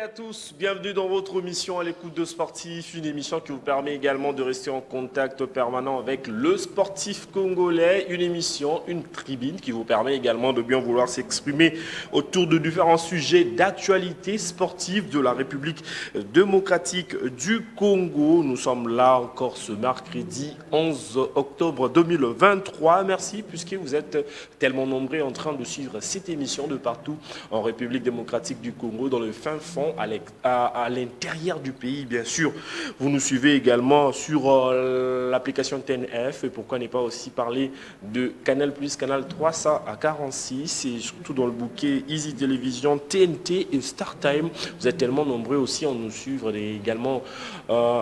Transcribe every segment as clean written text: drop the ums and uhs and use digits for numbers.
à tous, bienvenue dans votre émission à l'écoute de Sportif, une émission qui vous permet également de rester en contact permanent avec le sportif congolais, une émission, une tribune qui vous permet également de bien vouloir s'exprimer autour de différents sujets d'actualité sportive de la République démocratique du Congo. Nous sommes là encore ce mercredi 11 octobre 2023. Merci puisque vous êtes tellement nombreux en train de suivre cette émission de partout en République démocratique du Congo, dans le fin fond, à l'intérieur du pays, bien sûr. Vous nous suivez également sur l'application TNF, et pourquoi ne pas aussi parler de Canal+, Canal 346, et surtout dans le bouquet Easy Télévision, TNT et StarTime. Vous êtes tellement nombreux aussi à nous suivre également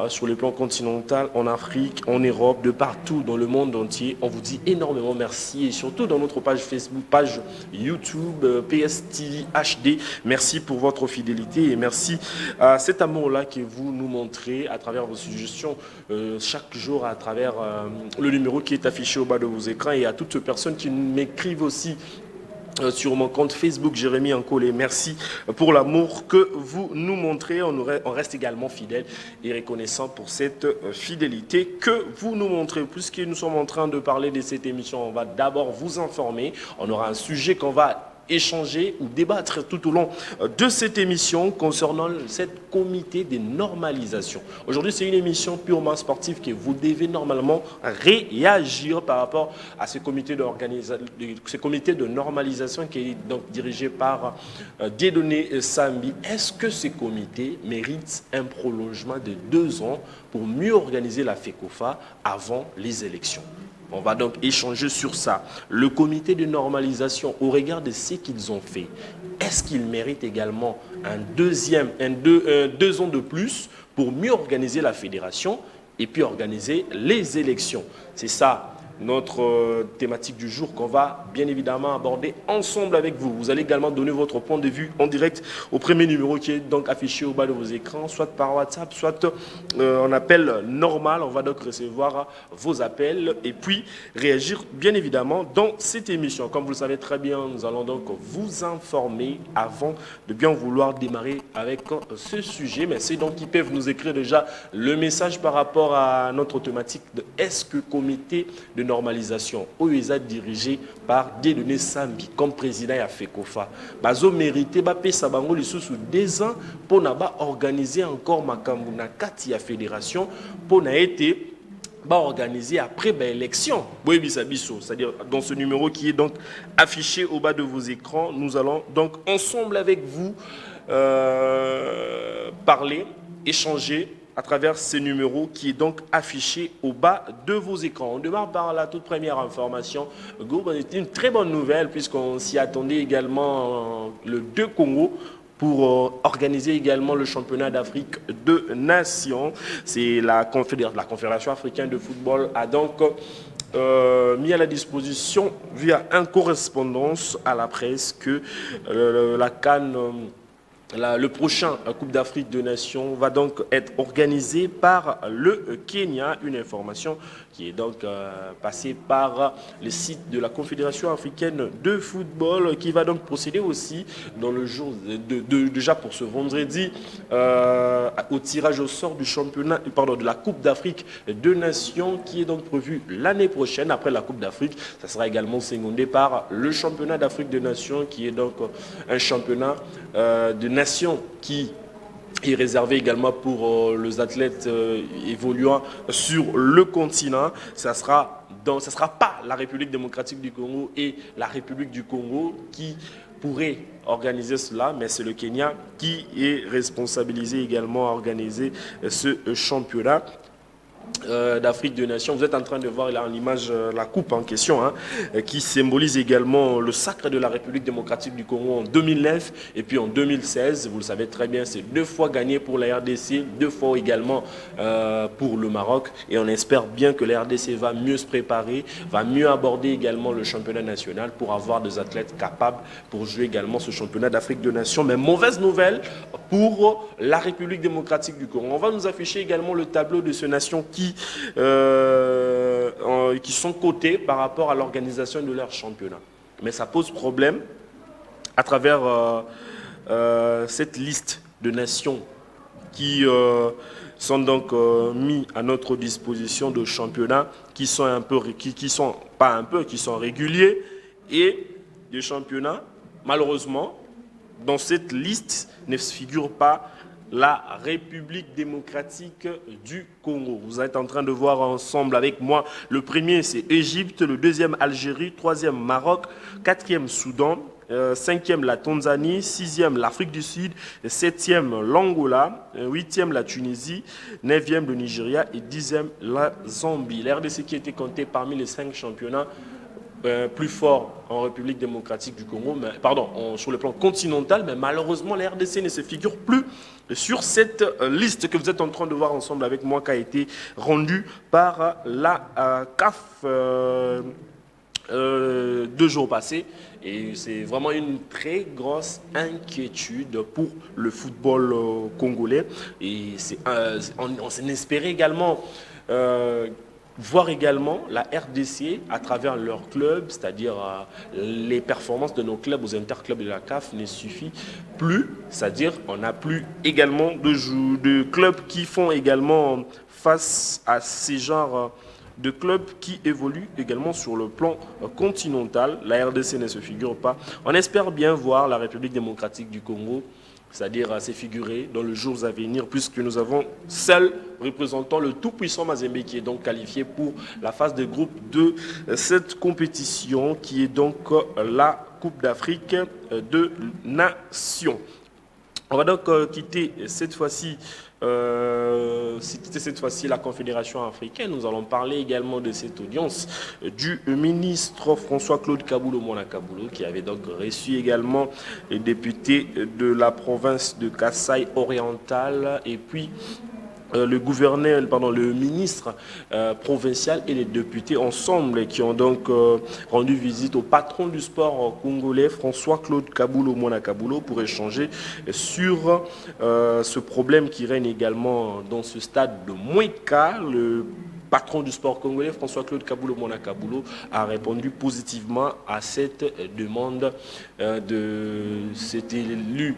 sur le plan continental, en Afrique, en Europe, de partout dans le monde entier. On vous dit énormément merci, et surtout dans notre page Facebook, page YouTube, PSTV HD. Merci pour votre fidélité et merci à cet amour-là que vous nous montrez à travers vos suggestions chaque jour, à travers le numéro qui est affiché au bas de vos écrans, et à toutes ces personnes qui m'écrivent aussi sur mon compte Facebook Jérémy Ancolé. Merci pour l'amour que vous nous montrez. On reste également fidèles et reconnaissants pour cette fidélité que vous nous montrez. Puisque nous sommes en train de parler de cette émission, on va d'abord vous informer. On aura un sujet qu'on va échanger ou débattre tout au long de cette émission concernant cette comité de normalisation. Aujourd'hui, c'est une émission purement sportive que vous devez normalement réagir par rapport à ce comité de normalisation qui est donc dirigé par Dieudonné Sambi. Est-ce que ce comité mérite un prolongement de 2 ans pour mieux organiser la FECOFA avant les élections? On va donc échanger sur ça. Le comité de normalisation, au regard de ce qu'ils ont fait, est-ce qu'il mérite également deux ans de plus pour mieux organiser la fédération et puis organiser les élections? C'est ça notre thématique du jour qu'on va bien évidemment aborder ensemble avec vous. Vous allez également donner votre point de vue en direct au premier numéro qui est donc affiché au bas de vos écrans, soit par WhatsApp, soit en appel normal. On va donc recevoir vos appels et puis réagir bien évidemment dans cette émission. Comme vous le savez très bien, nous allons donc vous informer avant de bien vouloir démarrer avec ce sujet. Mais c'est donc qui peuvent nous écrire déjà le message par rapport à notre thématique de est-ce que comité de normalisation OESA dirigé par Dieudonné Sambi comme président à FECOFA bazo mérité bapesa bango lisusu 2 ans pour organiser encore makambo na kati ya fédération pour na été organisé après l'élection. C'est-à-dire dans ce numéro qui est donc affiché au bas de vos écrans, nous allons donc ensemble avec vous parler, échanger à travers ces numéros qui est donc affiché au bas de vos écrans. On démarre par la toute première information. C'est une très bonne nouvelle puisqu'on s'y attendait également le 2 Congo pour organiser également le championnat d'Afrique de Nations. C'est la Confédération africaine de football a donc mis à la disposition via une correspondance à la presse que la CAN... le prochain Coupe d'Afrique de Nations va donc être organisé par le Kenya, une information qui est donc passée par le site de la Confédération africaine de football qui va donc procéder aussi dans le jour déjà pour ce vendredi au tirage au sort du championnat, de la Coupe d'Afrique de Nations qui est donc prévu l'année prochaine. Après la Coupe d'Afrique, ça sera également secondé par le championnat d'Afrique de Nations qui est donc un championnat de nation qui est réservé également pour les athlètes évoluant sur le continent. Ça sera pas la République démocratique du Congo et la République du Congo qui pourrait organiser cela, mais c'est le Kenya qui est responsabilisé également à organiser ce championnat d'Afrique de Nations. Vous êtes en train de voir là en image la coupe en question qui symbolise également le sacre de la République démocratique du Congo en 2009 et puis en 2016. Vous le savez très bien, c'est 2 fois gagné pour la RDC, 2 fois également pour le Maroc, et on espère bien que la RDC va mieux se préparer, va mieux aborder également le championnat national pour avoir des athlètes capables pour jouer également ce championnat d'Afrique de Nations. Mais mauvaise nouvelle pour la République démocratique du Congo. On va nous afficher également le tableau de ces nations qui sont cotées par rapport à l'organisation de leur championnat. Mais ça pose problème à travers cette liste de nations qui sont donc mis à notre disposition de championnats qui sont qui sont pas un peu, qui sont réguliers, et des championnats, malheureusement, dans cette liste ne figure pas la République démocratique du Congo. Vous êtes en train de voir ensemble avec moi, le premier c'est Égypte, le deuxième Algérie, troisième Maroc, quatrième Soudan, cinquième la Tanzanie, sixième l'Afrique du Sud, septième l'Angola, huitième la Tunisie, neuvième le Nigeria et dixième la Zambie. La RDC qui était comptée parmi les 5 championnats plus fort en République démocratique du Congo, sur le plan continental, mais malheureusement la RDC ne se figure plus sur cette liste que vous êtes en train de voir ensemble avec moi, qui a été rendue par la CAF 2 jours passés. Et c'est vraiment une très grosse inquiétude pour le football congolais. Et on s'en espérait également voir également la RDC à travers leurs clubs, c'est-à-dire les performances de nos clubs aux interclubs de la CAF ne suffit plus, c'est-à-dire on n'a plus également de clubs qui font également face à ces genres de clubs qui évoluent également sur le plan continental. La RDC ne se figure pas. On espère bien voir la République démocratique du Congo, c'est-à-dire s'est figuré dans les jours à venir, puisque nous avons seul représentant le tout-puissant Mazembe qui est donc qualifié pour la phase de groupe de cette compétition qui est donc la Coupe d'Afrique de Nations. On va donc quitter cette fois-ci la Confédération africaine. Nous allons parler également de cette audience du ministre François-Claude Kaboulo-Mona Kaboulo, qui avait donc reçu également les députés de la province de Kasaï oriental, et puis le ministre provincial et les députés ensemble, qui ont donc rendu visite au patron du sport congolais, François-Claude Kaboulo-Mona Kaboulo, pour échanger sur ce problème qui règne également dans ce stade de Mouika. Le patron du sport congolais, François-Claude Kaboulo-Mona Kaboulo, a répondu positivement à cette demande de cet élu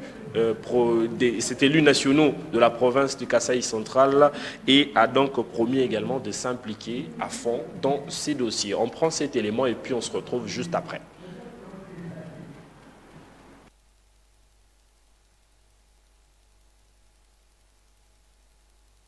nationaux de la province du Kasaï central, et a donc promis également de s'impliquer à fond dans ces dossiers. On prend cet élément et puis on se retrouve juste après.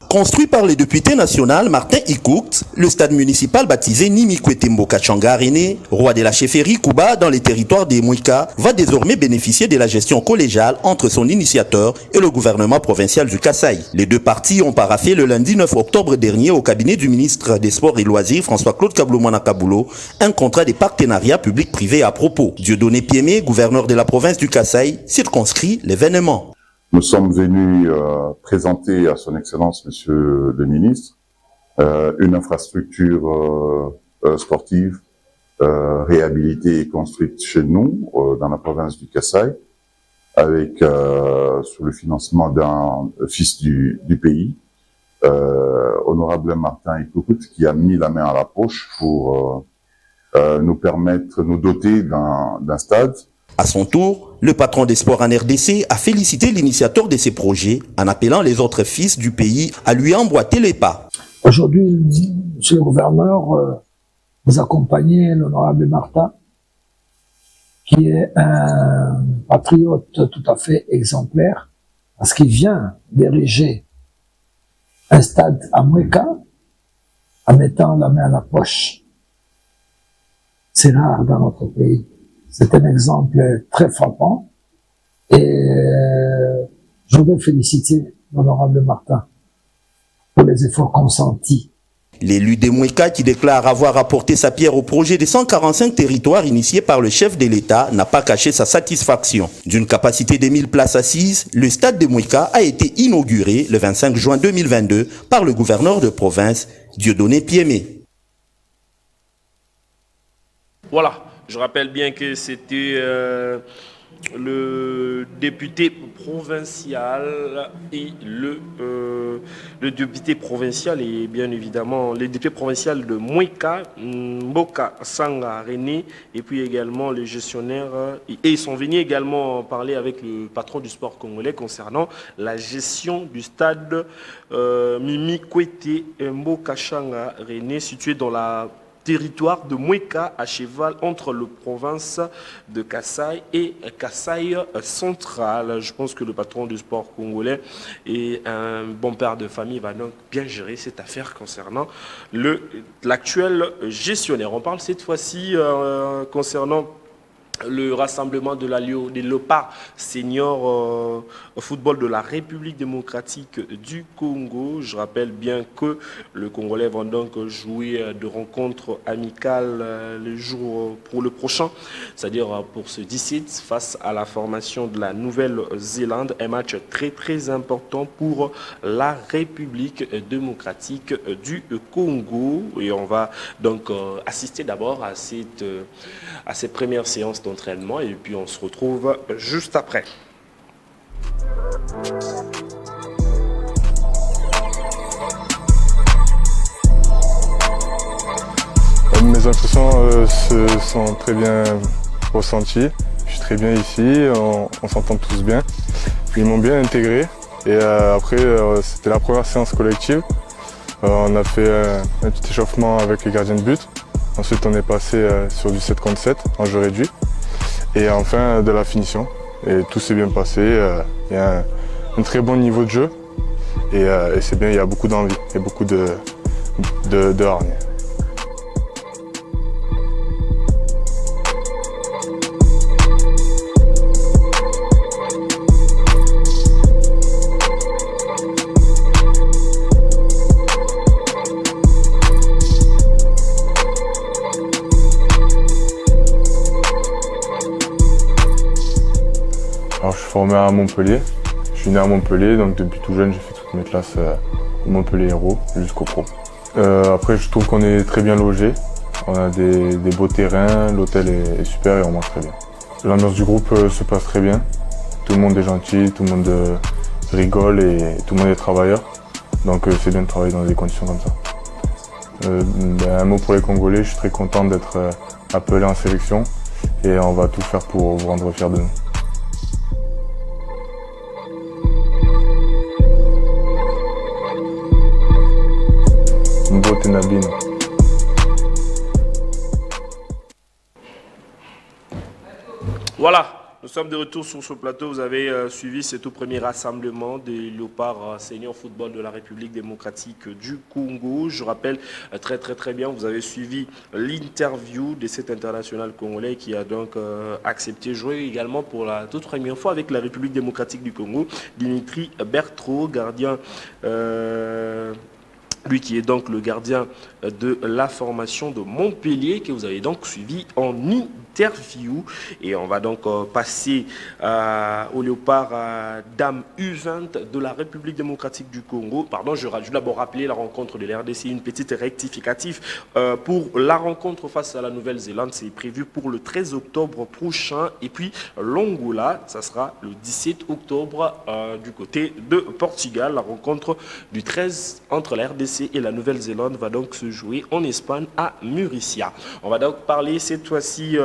Construit par le député national Martin Ikout, le stade municipal baptisé Nimi Kwete Mboka Changa René, roi de la chefferie Kuba dans les territoires des Mouika, va désormais bénéficier de la gestion collégiale entre son initiateur et le gouvernement provincial du Kasaï. Les deux parties ont paraphé le lundi 9 octobre dernier au cabinet du ministre des Sports et Loisirs François-Claude Kaboulo-Mona Kaboulo un contrat de partenariat public-privé à propos. Dieudonné Piémé, gouverneur de la province du Kasaï, circonscrit l'événement. Nous sommes venus présenter à son Excellence, Monsieur le Ministre, une infrastructure sportive réhabilitée et construite chez nous, dans la province du Kasaï, avec sous le financement d'un fils du pays, honorable Martin Ikout, qui a mis la main à la poche pour nous doter d'un stade. À son tour, le patron des sports en RDC a félicité l'initiateur de ces projets en appelant les autres fils du pays à lui emboîter les pas. Aujourd'hui, monsieur le gouverneur, vous accompagnez l'honorable Martin, qui est un patriote tout à fait exemplaire, parce qu'il vient d'ériger un stade à Mouika en mettant la main à la poche. C'est rare dans notre pays. C'est un exemple très frappant et je voudrais féliciter l'honorable Martin pour les efforts consentis. L'élu de Mouika, qui déclare avoir apporté sa pierre au projet des 145 territoires initié par le chef de l'État, n'a pas caché sa satisfaction. D'une capacité de 1000 places assises, le stade de Mouika a été inauguré le 25 juin 2022 par le gouverneur de province, Dieudonné Piémé. Voilà. Je rappelle bien que c'était le député provincial et le député provincial et bien évidemment le député provincial de Mouika, Mboka Sanga René, et puis également les gestionnaires, et ils sont venus également parler avec le patron du sport congolais concernant la gestion du stade Mimi Kwete Mboka Sanga René, situé dans la territoire de Mouika, à cheval entre la province de Kasaï et Kasaï central. Je pense que le patron du sport congolais et un bon père de famille va donc bien gérer cette affaire concernant l'actuel gestionnaire. On parle cette fois-ci concernant le rassemblement de des Léopards seniors au football de la République démocratique du Congo. Je rappelle bien que le Congolais va donc jouer de rencontres amicales les jours pour le prochain, c'est-à-dire pour ce 17 face à la formation de la Nouvelle-Zélande. Un match très très important pour la République démocratique du Congo. Et on va donc assister d'abord à ces premières séances d'entraînement et puis on se retrouve juste après. Mes impressions se sont très bien ressenties. Je suis très bien ici, on s'entend tous bien. Ils m'ont bien intégré et après c'était la première séance collective. On a fait un petit échauffement avec les gardiens de but. Ensuite on est passé sur du 7 contre 7 en jeu réduit. Et enfin de la finition. Et tout s'est bien passé. Il y a un très bon niveau de jeu. Et c'est bien, il y a beaucoup d'envie et beaucoup de hargne. Alors je suis formé à Montpellier, je suis né à Montpellier, donc depuis tout jeune j'ai fait toutes mes classes au Montpellier Hérault jusqu'au pro. Après je trouve qu'on est très bien logé, on a des beaux terrains, l'hôtel est super et on mange très bien. L'ambiance du groupe se passe très bien, tout le monde est gentil, tout le monde rigole et tout le monde est travailleur, donc c'est bien de travailler dans des conditions comme ça. Un mot pour les Congolais, je suis très content d'être appelé en sélection et on va tout faire pour vous rendre fiers de nous. Voilà, nous sommes de retour sur ce plateau. Vous avez suivi ce tout premier rassemblement des Léopards seniors football de la République démocratique du Congo. Je rappelle très bien, vous avez suivi l'interview de cet international congolais qui a donc accepté jouer également pour la toute première fois avec la République démocratique du Congo, Dimitri Berthaud, gardien. Lui qui est donc le gardien de la formation de Montpellier, que vous avez donc suivi en interview. Et on va donc passer au Léopard Dame U20 de la République démocratique du Congo. Pardon, je vais d'abord rappeler la rencontre de l'RDC, une petite rectificative pour la rencontre face à la Nouvelle-Zélande. C'est prévu pour le 13 octobre prochain. Et puis l'Angola, ça sera le 17 octobre du côté de Portugal. La rencontre du 13 entre la RDC et la Nouvelle-Zélande va donc se jouer en Espagne à Murcia. On va donc parler cette fois-ci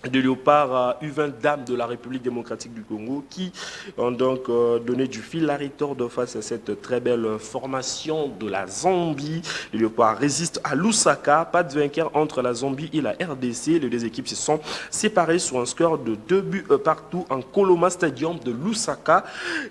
de Léopard U20 Dames de la République démocratique du Congo qui ont donc donné du fil à retordre face à cette très belle formation de la Zambie. Les Léopards résistent à Lusaka, pas de vainqueur entre la Zambie et la RDC. Les deux équipes se sont séparées sur un score de 2 buts partout en Koloma Stadium de Lusaka.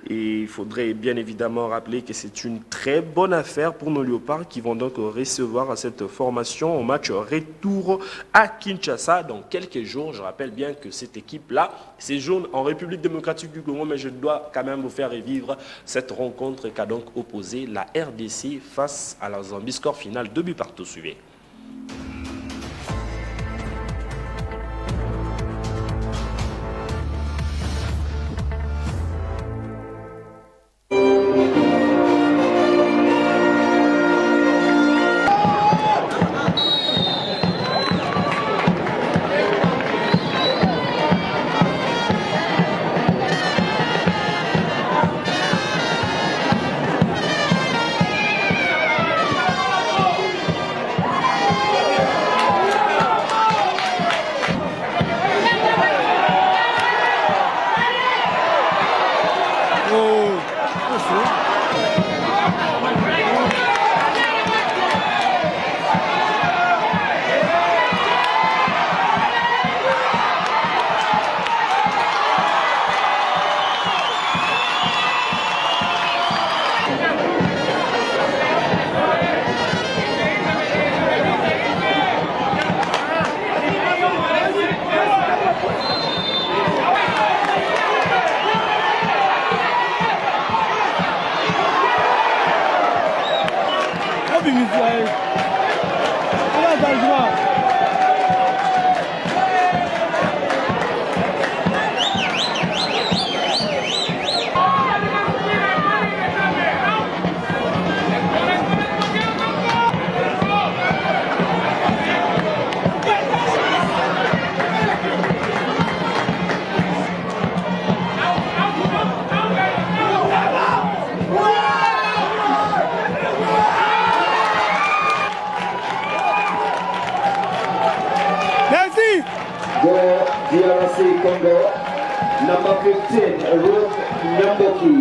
Et il faudrait bien évidemment rappeler que c'est une très bonne affaire pour nos Léopards qui vont donc recevoir cette formation au match retour à Kinshasa dans quelques jours. Je rappelle bien que cette équipe-là séjourne en République démocratique du Congo, mais je dois quand même vous faire revivre cette rencontre qu'a donc opposé la RDC face à la Zambie. Score final 2 buts partout. Suivez. DRC Congo, number 15, Ruth Nyamboki.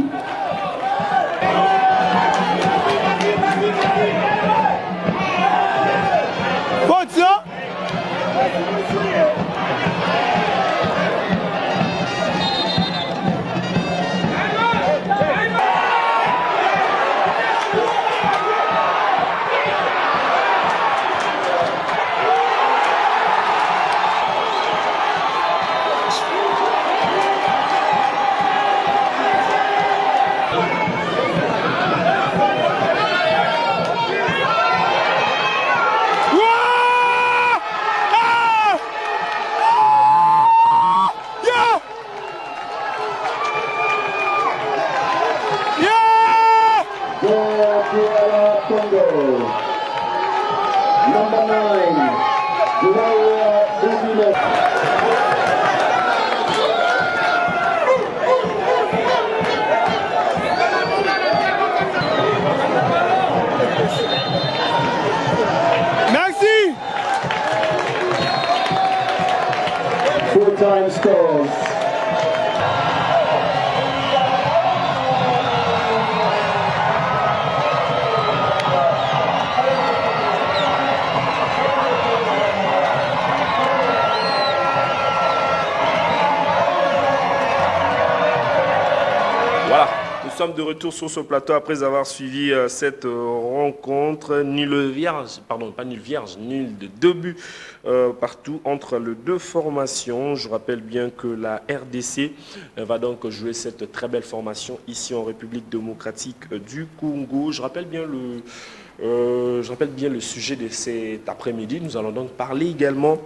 Number 9, Laura Rubino. Merci. Full-time scores. Nous sommes de retour sur ce plateau après avoir suivi cette rencontre. Nul de 2 buts partout entre les deux formations. Je rappelle bien que la RDC va donc jouer cette très belle formation ici en République démocratique du Congo. Je rappelle bien le sujet de cet après-midi. Nous allons donc parler également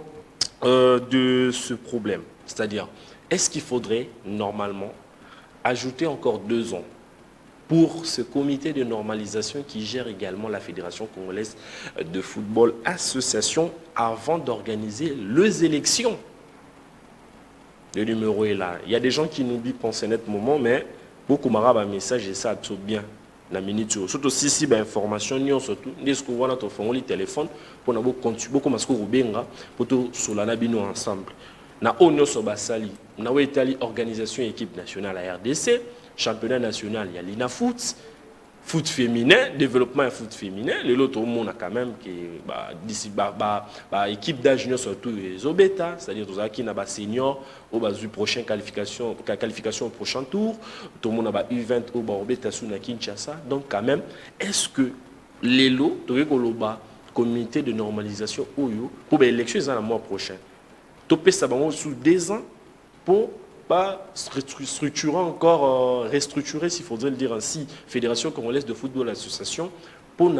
de ce problème. C'est-à-dire, est-ce qu'il faudrait normalement ajouter encore 2 ans pour ce comité de normalisation qui gère également la Fédération congolaise de football association avant d'organiser les élections? Le numéro est là. Il y a des gens qui nous disent penser net moment, mais beaucoup de message et ça tout bien. La minute surtout si information ni surtout dès que on a ton téléphone pour nous continuer beaucoup masco rubenga pour tout solana bino ensemble. Na onyo so basali na wetali organisation équipe nationale à RDC, championnat national, il y a l'INAFoot, foot féminin, développement et foot féminin. L'autre monde a quand même qui d'ici équipe d'âge surtout les obéta, c'est-à-dire tous qui n'a pas senior au bas du prochain qualification au prochain tour, tout le monde a pas U20 au bas obéta sous na Kinshasa. Donc quand même, est-ce que les lots de comité de normalisation pour l'élection le mois prochain, topé ça sous 2 ans pour pas structurer encore, restructurer, s'il faudrait le dire ainsi, Fédération congolaise de football association, pour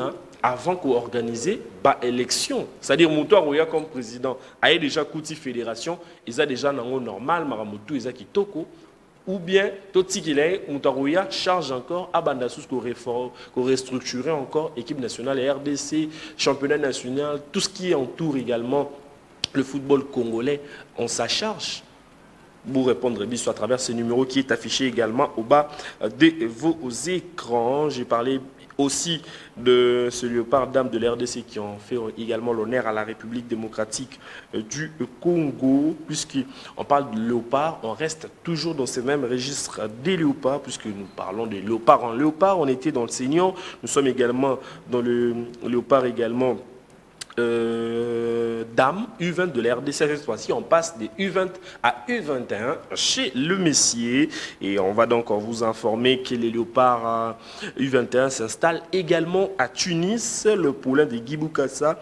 avant qu'on organise l'élection. C'est-à-dire, Moutouarouya comme président, a déjà coûté fédération, ils ont déjà un normal, Maramutu, ils ont Kitoko, ou bien, tout ce qu'il est, Moutouarouya charge encore à Bandasous qu'on restructurer encore équipe nationale, RDC, championnat national, tout ce qui entoure également le football congolais, on sa charge. Pour répondre à travers ce numéro qui est affiché également au bas de vos écrans. J'ai parlé aussi de ce léopard d'âme de l'RDC qui ont fait également l'honneur à la République démocratique du Congo. Puisqu'on parle de léopard, on reste toujours dans ces mêmes registres des léopards, puisque nous parlons des léopards en léopard. On était dans le senior, nous sommes également dans le léopard également dames U20 de la RDC. Cette fois-ci, on passe des U20 à U21 chez le Messier. Et on va donc vous informer que les léopards U21 s'installent également à Tunis. Le poulain des Guiboukassa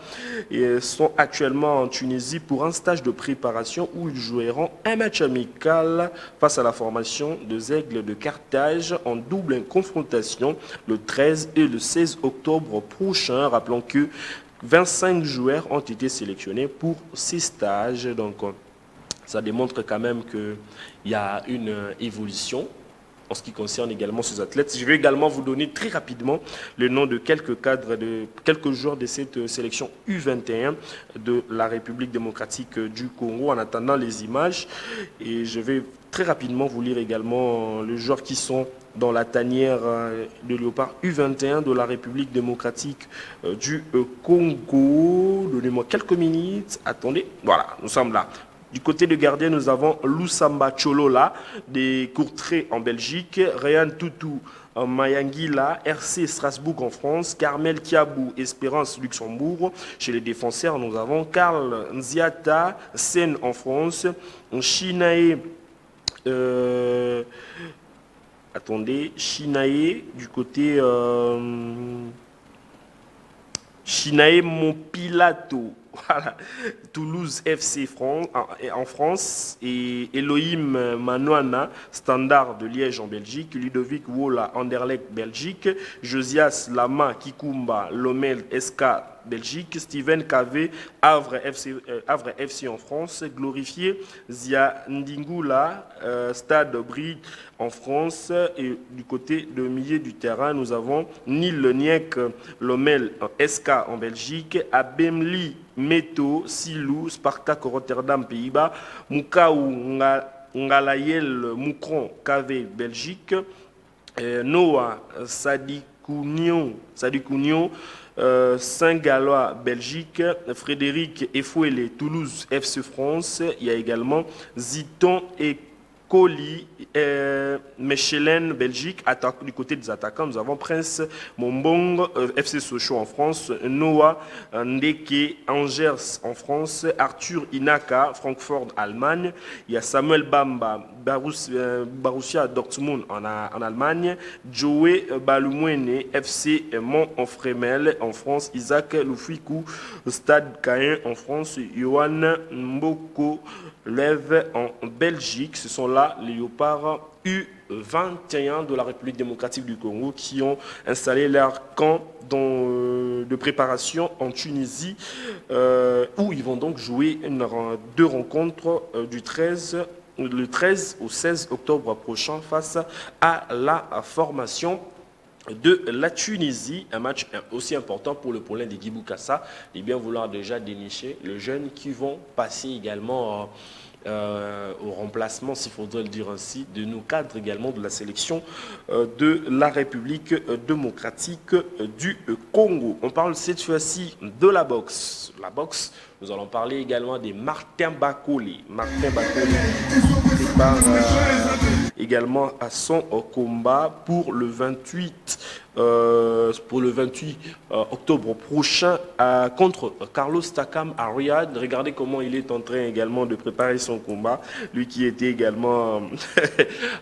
sont actuellement en Tunisie pour un stage de préparation où ils joueront un match amical face à la formation des Aigles de Carthage en double confrontation le 13 et le 16 octobre prochain. Rappelons que 25 joueurs ont été sélectionnés pour ces stages. Donc, ça démontre quand même qu'il y a une évolution en ce qui concerne également ces athlètes. Je vais également vous donner très rapidement le nom de quelques cadres, de quelques joueurs de cette sélection U21 de la République démocratique du Congo en attendant les images. Et je vais très rapidement vous lire également les joueurs qui sont dans la tanière de Léopard U21 de la République démocratique du Congo. Donnez-moi quelques minutes. Attendez, voilà, nous sommes là. Du côté de gardien, nous avons Lusamba Cholola, des Courtrai en Belgique, Ryan Toutou Mayangila, RC Strasbourg en France, Carmel Kiabou, Espérance Luxembourg. Chez les défenseurs, nous avons Karl Nziata, Seine en France, Chinae... Chinae du côté Chinae Monpilato, voilà, Toulouse FC en France, et Elohim Manoana, Standard de Liège en Belgique, Ludovic Wola, Anderlecht Belgique, Josias Lama Kikumba, Lomel SK Belgique, Steven KV, Havre FC en France, Glorifié Zia Ndingula, Stade Brie en France, et du côté de milieu du terrain, nous avons Nil Niek Lomel SK en Belgique, Abemli Meto, Silou, Spartak Rotterdam Pays-Bas, Mukaou Ngalayel Moukron KV Belgique, Noah Sadikounion Saint-Galois Belgique, Frédéric Efouélé Toulouse FC France. Il y a également Ziton et Coli, Mechelen Belgique. Du côté des attaquants, nous avons Prince Mombong FC Sochaux en France, Noah Ndeke Angers en France, Arthur Inaka Francfort Allemagne. Il y a Samuel Bamba Borussia Dortmund en Allemagne, Joey Balumwene FC Mont-en-Frémel en France, Isaac Lufikou Stade Caen en France, Johan Mboko Lève en Belgique. Ce sont là les léopards U21 de la République démocratique du Congo qui ont installé leur camp de préparation en Tunisie où ils vont donc jouer deux rencontres le 13 au 16 octobre prochain face à la formation de la Tunisie, un match aussi important pour le poulain des Guiboukassa, et bien vouloir déjà dénicher les jeunes qui vont passer également au remplacement, s'il faudrait le dire ainsi, de nos cadres également de la sélection de la République démocratique du Congo. On parle cette fois-ci de la boxe. La boxe, nous allons parler également des Martin Bakole. Martin Bakole prépare également à son combat pour le 28 octobre prochain contre Carlos Takam à Riyad. Regardez comment il est en train également de préparer son combat. Lui qui était également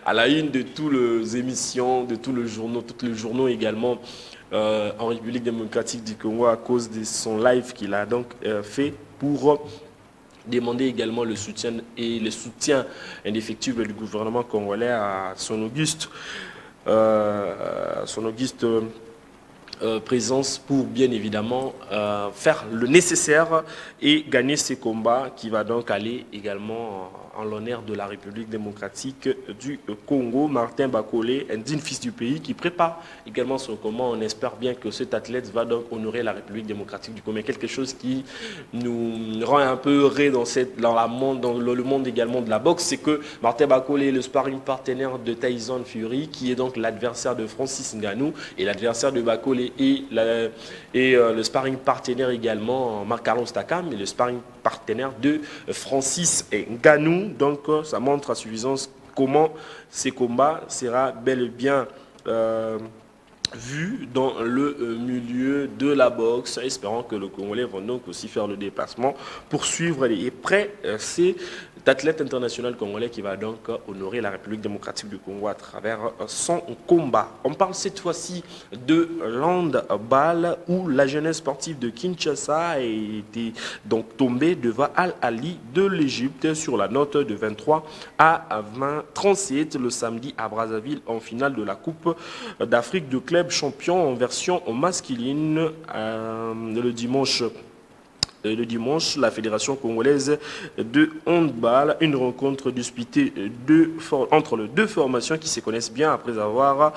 à la une de toutes les émissions, de tous les journaux également en République démocratique du Congo à cause de son live qu'il a donc fait pour demander également le soutien indéfectible du gouvernement congolais à son auguste présence pour bien évidemment faire le nécessaire et gagner ces combats qui va donc aller également en l'honneur de la République démocratique du Congo. Martin Bakole, un digne fils du pays qui prépare également son combat. On espère bien que cet athlète va donc honorer la République démocratique du Congo. Mais quelque chose qui nous rend un peu heureux dans le monde également de la boxe, c'est que Martin Bakole est le sparring partenaire de Tyson Fury, qui est donc l'adversaire de Francis Ngannou, et l'adversaire de Bakole et le sparring partenaire également Carlos Takam, et le sparring partenaire de Francis Ngannou. Donc ça montre à suffisance comment ces combats sera bel et bien vu dans le milieu de la boxe, espérant que le Congolais vont donc aussi faire le déplacement pour suivre et près cet athlète international congolais qui va donc honorer la République démocratique du Congo à travers son combat. On parle cette fois-ci de l'handball où la jeunesse sportive de Kinshasa a été donc tombée devant Al-Ali de l'Égypte sur la note de 23 à 37 le samedi à Brazzaville en finale de la Coupe d'Afrique de club champion en version masculine le dimanche, la Fédération congolaise de handball, une rencontre disputée entre les deux formations qui se connaissent bien après avoir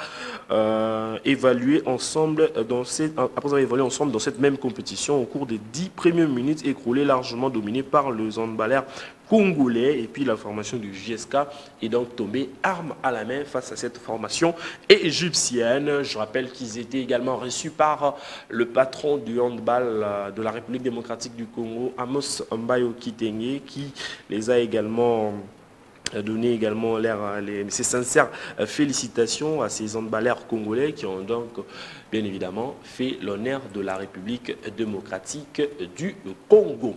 évolué ensemble dans cette même compétition au cours des 10 premières minutes écroulées largement dominées par les handballeurs congolais. Et puis la formation du JSK est donc tombée arme à la main face à cette formation égyptienne. Je rappelle qu'ils étaient également reçus par le patron du handball de la République démocratique du Congo, Amos Mbayo Kitenge, qui les a également donné également ses sincères félicitations à ces handballeurs congolais qui ont donc bien évidemment fait l'honneur de la République démocratique du Congo.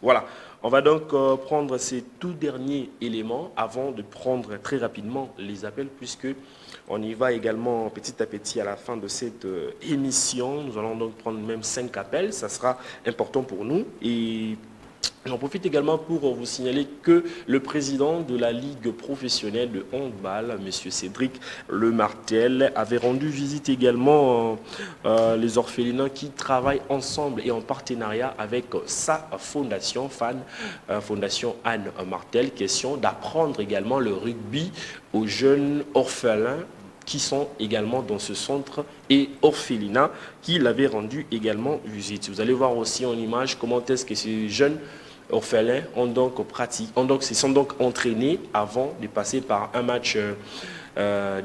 Voilà. On va donc prendre ces tout derniers éléments avant de prendre très rapidement les appels, puisque on y va également petit à petit à la fin de cette émission. Nous allons donc prendre même 5 appels, ça sera important pour nous. Et j'en profite également pour vous signaler que le président de la Ligue professionnelle de handball, M. Cédric Lemartel, avait rendu visite également les orphelinats qui travaillent ensemble et en partenariat avec sa fondation, Fondation Anne Martel, question d'apprendre également le rugby aux jeunes orphelins qui sont également dans ce centre et orphelinat qui l'avait rendu également visite. Vous allez voir aussi en image comment est-ce que ces jeunes orphelins se sont donc entraînés avant de passer par un match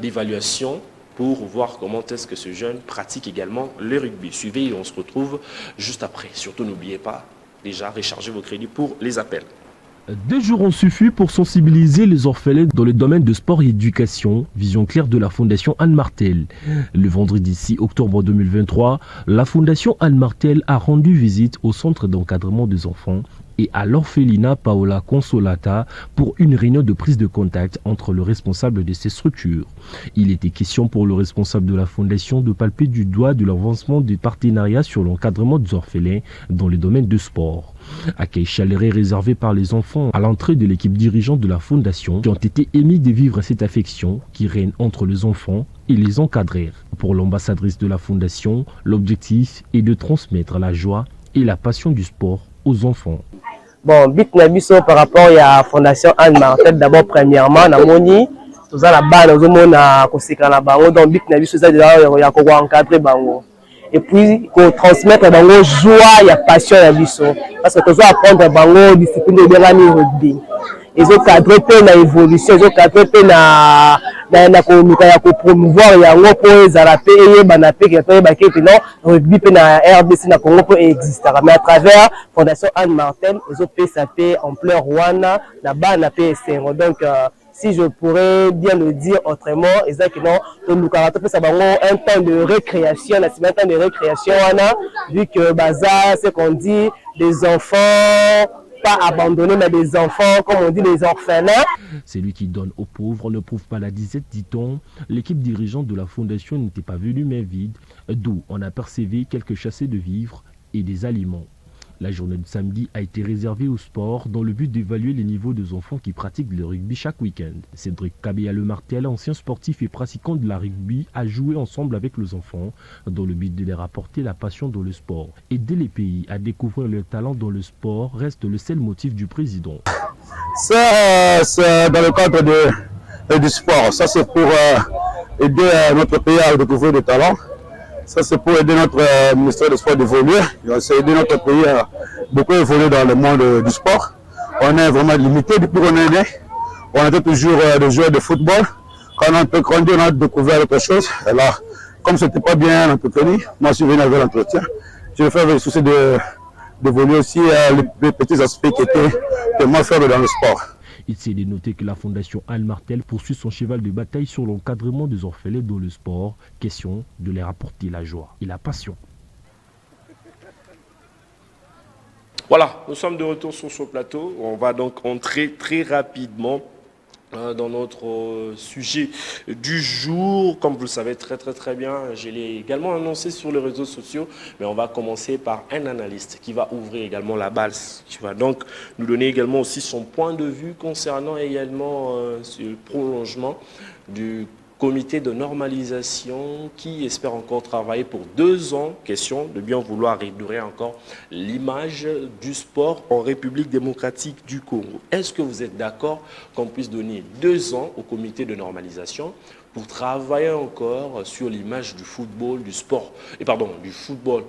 d'évaluation pour voir comment est-ce que ce jeune pratique également le rugby. Suivez et on se retrouve juste après. Surtout n'oubliez pas, déjà, rechargez vos crédits pour les appels. 2 jours ont suffi pour sensibiliser les orphelins dans le domaine de sport et éducation, vision claire de la Fondation Anne Martel. Le vendredi 6 octobre 2023, la Fondation Anne Martel a rendu visite au centre d'encadrement des enfants et à l'orphelinat Paola Consolata pour une réunion de prise de contact entre le responsable de ces structures. Il était question pour le responsable de la Fondation de palper du doigt de l'avancement des partenariats sur l'encadrement des orphelins dans le domaine du sport. Accueil chaleureux réservé par les enfants à l'entrée de l'équipe dirigeante de la Fondation qui ont été émis de vivre cette affection qui règne entre les enfants et les encadreurs. Pour l'ambassadrice de la Fondation, l'objectif est de transmettre la joie et la passion du sport aux enfants. Bon, but na biso par rapport à la Fondation Anne Martel, d'abord premièrement na moni toza la bana ozomona koseka na bango, donc but na biso za ya ko encadrer bango et puis ko transmettre bango joie ya passion ya biso parce que tozo apprendre bango discipline de bengani rugby ezo cadrer pe na évolution, ezo cadrer pe na komuka ya ko promouvoir yango po ezala pe eyebana pe ke bakete non rugby pe na RDC na Congo po existera, mais à travers Fondation Anne Martel ezo pesa pe ampleur wana na bana pe sengo. Donc si je pourrais bien le dire autrement, exactement, un temps de récréation, un temps de récréation, vu que Baza, c'est qu'on dit, des enfants, pas abandonnés, mais des enfants, comme on dit, des orphelins. Celui qui donne aux pauvres ne prouve pas la disette, dit-on. L'équipe dirigeante de la Fondation n'était pas venue main vide, d'où on a percevé quelques chassés de vivres et des aliments. La journée de samedi a été réservée au sport dans le but d'évaluer les niveaux des enfants qui pratiquent le rugby chaque week-end. Cédric Kabea Lemartel, ancien sportif et pratiquant de la rugby, a joué ensemble avec les enfants dans le but de leur apporter la passion dans le sport. Aider les pays à découvrir leur talent dans le sport reste le seul motif du président. Ça, c'est dans le cadre du sport. Ça, c'est pour aider notre pays à découvrir des talents. Ça, c'est pour aider notre ministère des Sports d'évoluer. C'est aider notre pays à beaucoup évoluer dans le monde du sport. On est vraiment limité depuis qu'on est né. On était toujours des joueurs de football. Quand on peut grandir, on a découvert autre chose. Et là, comme ce n'était pas bien entretenu, moi je suis venu avec l'entretien. Je vais faire le souci d'évoluer aussi les petits aspects qui étaient tellement faibles dans le sport. Il s'est dénoté que la Fondation Anne Martel poursuit son cheval de bataille sur l'encadrement des orphelins dans le sport. Question de leur apporter la joie et la passion. Voilà, nous sommes de retour sur ce plateau. On va donc entrer très rapidement dans notre sujet du jour. Comme vous le savez très bien, je l'ai également annoncé sur les réseaux sociaux, mais on va commencer par un analyste qui va ouvrir également la balle, qui va donc nous donner également aussi son point de vue concernant également ce prolongement du comité de normalisation qui espère encore travailler pour 2 ans. Question de bien vouloir réduire encore l'image du sport en République démocratique du Congo. Est-ce que vous êtes d'accord qu'on puisse donner 2 ans au comité de normalisation pour travailler encore sur l'image du football, du football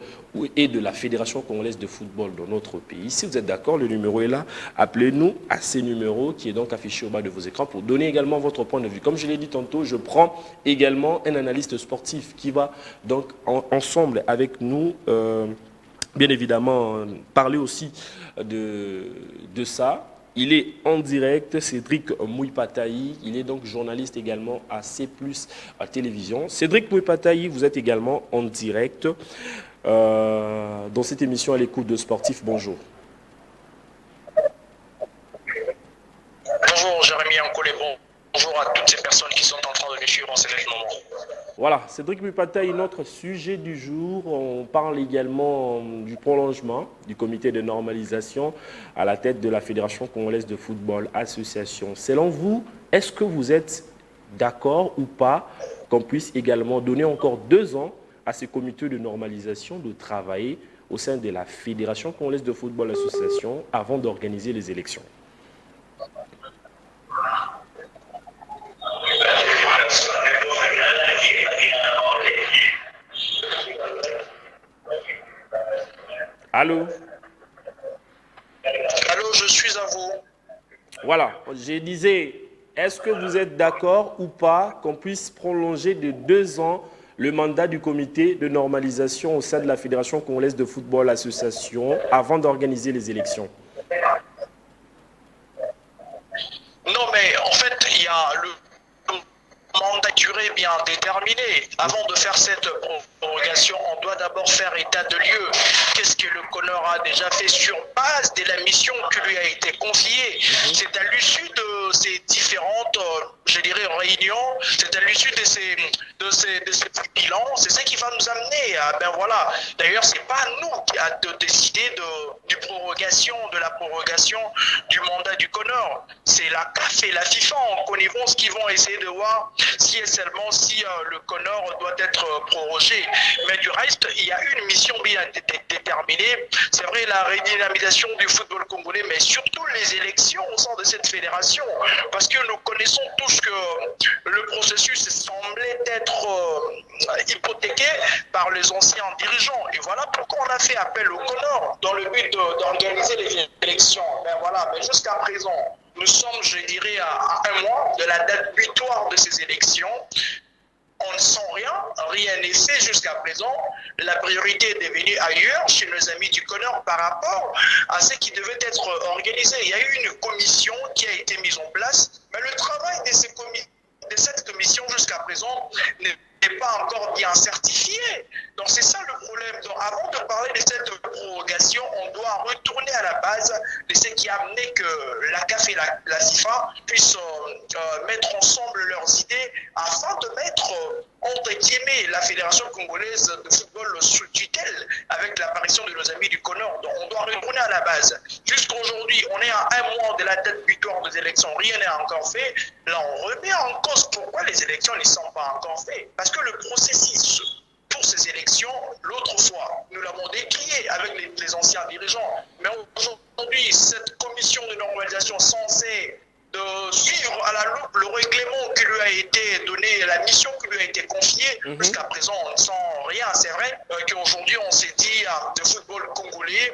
et de la Fédération congolaise de football dans notre pays? Si vous êtes d'accord, le numéro est là. Appelez-nous à ces numéros qui est donc affiché au bas de vos écrans pour donner également votre point de vue. Comme je l'ai dit tantôt, je prends également un analyste sportif qui va donc ensemble avec nous, bien évidemment, parler aussi de ça. Il est en direct, Cédric Mouipataï, il est donc journaliste également à C+, à télévision. Cédric Mouipataï, vous êtes également en direct dans cette émission à l'écoute de Sportif. Bonjour. Bonjour Jérémy Ancolé, bonjour à toutes ces personnes qui sont en train de nous suivre en ce moment. Voilà, Cédric Mouipataï, notre sujet du jour. On parle également du prolongement du comité de normalisation à la tête de la Fédération congolaise de football association. Selon vous, est-ce que vous êtes d'accord ou pas qu'on puisse également donner encore 2 ans à ce comité de normalisation de travailler au sein de la Fédération congolaise de football association avant d'organiser les élections? Allô? Allô, je suis à vous. Voilà, je disais, est-ce que vous êtes d'accord ou pas qu'on puisse prolonger de 2 ans le mandat du comité de normalisation au sein de la Fédération congolaise de football association avant d'organiser les élections? Non, mais en fait, il y a le mandat durée bien déterminé. Avant de faire cette prorogation, on doit d'abord faire état de lieu. Qu'est-ce que le CONOR a déjà fait sur base de la mission qui lui a été confiée? C'est à l'issue de ces différentes, réunions, c'est à l'issue de ces bilans, c'est ce qui va nous amener à, D'ailleurs, c'est pas nous qui avons décidé de la prorogation du mandat du CONOR. C'est la CAF et la FIFA en connivence qui vont essayer de voir si et seulement si le CONOR doit être prorogé. Mais du reste, il y a une mission bien déterminée. C'est vrai, la redynamisation du football congolais, mais surtout les élections au sein de cette fédération. Parce que nous connaissons tous que le processus semblait être hypothéqué par les anciens dirigeants. Et voilà pourquoi on a fait appel au CONOR dans le but d'organiser les élections. Mais jusqu'à présent, nous sommes, à 1 mois de la date butoir de ces élections. On ne sent rien n'est fait jusqu'à présent. La priorité est devenue ailleurs, chez nos amis du CONOR, par rapport à ce qui devait être organisé. Il y a eu une commission qui a été mise en place, mais le travail de cette commission jusqu'à présent n'est pas encore bien certifié. Donc c'est ça le problème. Donc avant de parler de cette prorogation, on doit retourner à la base de ce qui a amené que la CAF et la FIFA puissent mettre ensemble leurs idées afin de mettre entre guillemets la Fédération congolaise de football sous tutelle avec l'apparition de nos amis du CONOR. Donc on doit retourner à la base. Jusqu'aujourd'hui, on est à 1 mois de la date butoir des élections, rien n'est encore fait. Là, on remet en cause pourquoi les élections ne sont pas encore faites. Parce que le processus pour ces élections, l'autre fois, nous l'avons décrié avec les anciens dirigeants. Mais aujourd'hui, cette commission de normalisation censée de suivre à la loupe le règlement qui lui a été donné, la mission qui lui a été confiée. Jusqu'à présent, on ne sent rien. C'est vrai qu'aujourd'hui, on s'est dit de football congolais.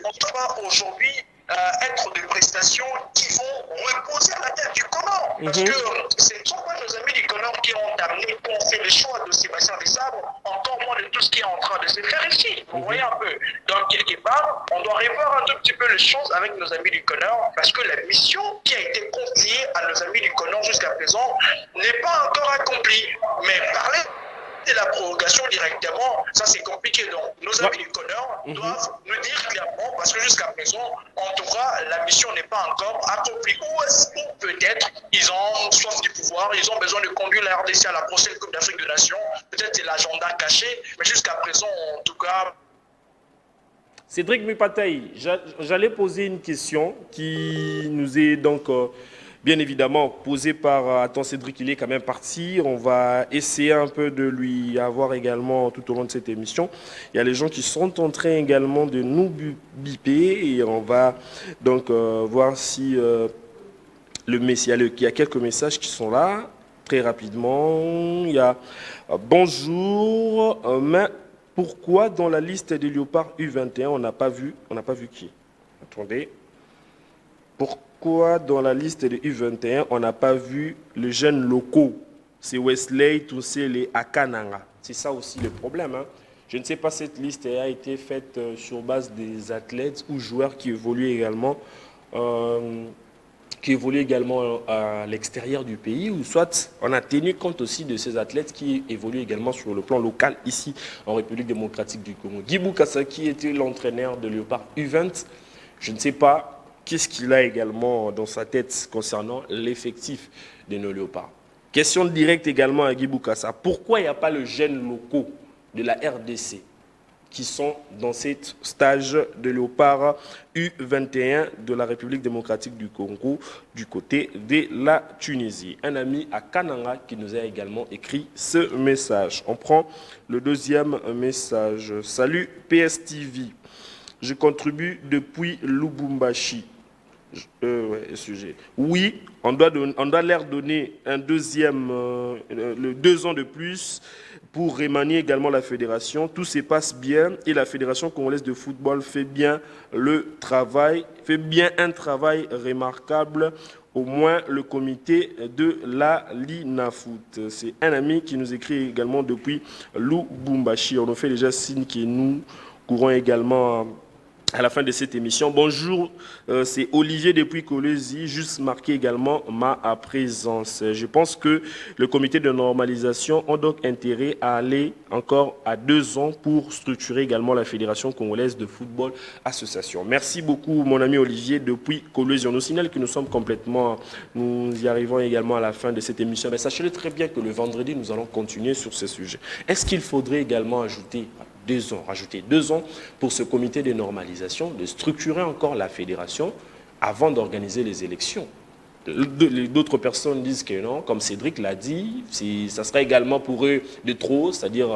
On ne peut pas aujourd'hui Parce que c'est soit nos amis du Connor qui ont amené, qui ont fait le choix de Sébastien Desabre, encore moins de tout ce qui est en train de se faire ici. Vous voyez un peu. Donc, quelque part, on doit revoir un tout petit peu les choses avec nos amis du Connor, parce que la mission qui a été confiée à nos amis du Connor jusqu'à présent n'est pas encore accomplie. Mais parler de la prorogation directement, ça c'est compliqué. Donc, nos amis du Connor doivent nous dire clairement, parce que jusqu'à présent, en tout cas, la mission n'est pas encore accomplie. Ou est-ce que peut-être ils ont soif du pouvoir, ils ont besoin de conduire la RDC à la prochaine Coupe d'Afrique des Nations. Peut-être c'est l'agenda caché, mais jusqu'à présent, en tout cas. Cédric Mupataï, j'allais poser une question qui nous est donc bien évidemment posée par... Attends, Cédric, il est quand même parti. On va essayer un peu de lui avoir également tout au long de cette émission. Il y a les gens qui sont en train également de nous biper et on va donc voir si il y a quelques messages qui sont là. Très rapidement, il y a bonjour, mais pourquoi dans la liste des léopards U21 on n'a pas vu qui? Attendez. Pourquoi dans la liste des U21 on n'a pas vu les jeunes locaux? C'est Wesley, Toussel et Akananga. C'est ça aussi le problème. Hein. Je ne sais pas si cette liste a été faite sur base des athlètes ou joueurs qui évoluent également. À l'extérieur du pays, ou soit on a tenu compte aussi de ces athlètes qui évoluent également sur le plan local ici en République démocratique du Congo. Guy Boukassa, qui était l'entraîneur de Léopard U20, je ne sais pas qu'est-ce qu'il a également dans sa tête concernant l'effectif de nos Léopards. Question directe également à Guy Boukassa. Pourquoi il n'y a pas le jeunes locaux de la RDC qui sont dans cet stage de Léopard U21 de la République démocratique du Congo du côté de la Tunisie? Un ami à Kananga qui nous a également écrit ce message. On prend le deuxième message. Salut PSTV, je contribue depuis Lubumbashi. Sujet. Oui, on doit leur donner un deuxième, 2 ans de plus pour remanier également la fédération. Tout se passe bien et la fédération congolaise de football fait bien un travail remarquable. Au moins le comité de la Linafoot. C'est un ami qui nous écrit également depuis Lubumbashi. On nous fait déjà signe que nous courons également à la fin de cette émission. Bonjour, c'est Olivier depuis Kolwezi, juste marqué également ma présence. Je pense que le comité de normalisation a donc intérêt à aller encore à 2 ans pour structurer également la Fédération congolaise de football association. Merci beaucoup mon ami Olivier depuis Kolwezi. On nous signale que nous y arrivons également à la fin de cette émission. Mais sachez-le très bien que le vendredi, nous allons continuer sur ce sujet. Est-ce qu'il faudrait également rajouter 2 ans pour ce comité de normalisation, de structurer encore la fédération avant d'organiser les élections? D'autres personnes disent que non, comme Cédric l'a dit, ça serait également pour eux de trop, c'est-à-dire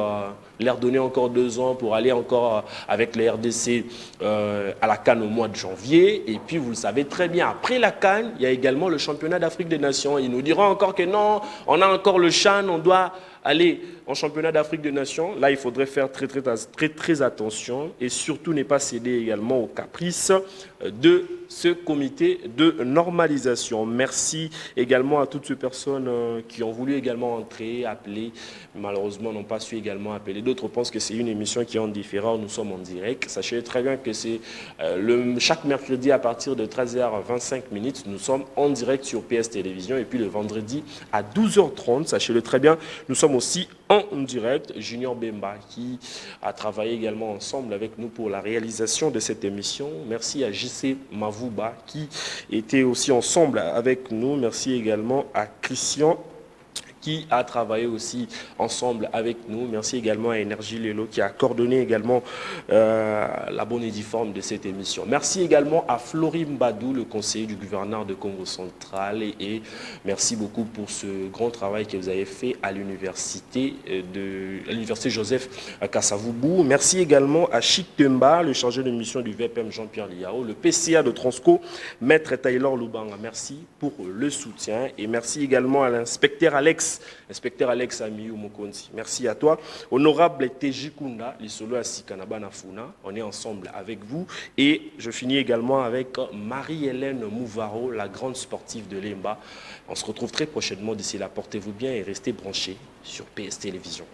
leur donner encore 2 ans pour aller encore avec les RDC à la CAN au mois de janvier. Et puis, vous le savez très bien, après la CAN, il y a également le championnat d'Afrique des Nations. Ils nous diront encore que non, on a encore le CHAN, on doit aller en championnat d'Afrique des Nations. Là, il faudrait faire très attention et surtout ne pas céder également aux caprices de ce comité de normalisation. Merci également à toutes ces personnes qui ont voulu également entrer, appeler, malheureusement n'ont pas su également appeler. D'autres pensent que c'est une émission qui est en différé, nous sommes en direct. Sachez très bien que c'est chaque mercredi à partir de 13h25, nous sommes en direct sur PS Télévision et puis le vendredi à 12h30, sachez-le très bien, nous sommes aussi en direct. Junior Bemba qui a travaillé également ensemble avec nous pour la réalisation de cette émission. Merci à JC Mavouba qui était aussi ensemble avec nous. Merci également à Christian qui a travaillé aussi ensemble avec nous. Merci également à Énergie Lelo qui a coordonné également la bonne et due forme de cette émission. Merci également à Florim Badou, le conseiller du gouverneur de Congo Central et merci beaucoup pour ce grand travail que vous avez fait à l'université Joseph Kasavubu. Merci également à Chic Temba, le chargé de mission du VPM Jean-Pierre Liao, le PCA de Transco, Maître Taylor Lubanga. Merci pour le soutien et merci également à l'inspecteur Alex inspecteur Alex Amiou Mokonzi. Merci à toi. Honorable TJ Kunda, l'Isolo Asikanaba Nafuna, on est ensemble avec vous. Et je finis également avec Marie-Hélène Mouvaro, la grande sportive de l'EMBA. On se retrouve très prochainement. D'ici là, portez-vous bien et restez branchés sur PS Télévision.